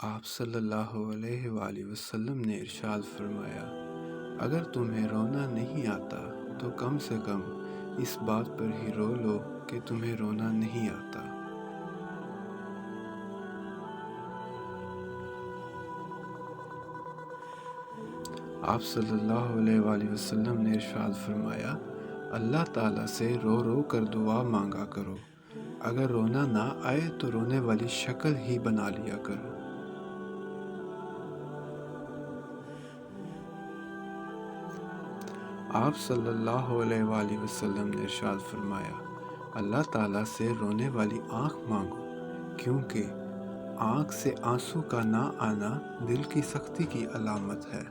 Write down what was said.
آپ صلی اللہ علیہ وآلہ وسلم نے ارشاد فرمایا، اگر تمہیں رونا نہیں آتا تو کم سے کم اس بات پر ہی رو لو کہ تمہیں رونا نہیں آتا۔ آپ صلی اللہ علیہ وآلہ وسلم نے ارشاد فرمایا، اللہ تعالیٰ سے رو رو کر دعا مانگا کرو، اگر رونا نہ آئے تو رونے والی شکل ہی بنا لیا کرو۔ آپ صلی اللہ علیہ وآلہ وسلم نے ارشاد فرمایا، اللہ تعالیٰ سے رونے والی آنکھ مانگو، کیونکہ آنکھ سے آنسو کا نہ آنا دل کی سختی کی علامت ہے۔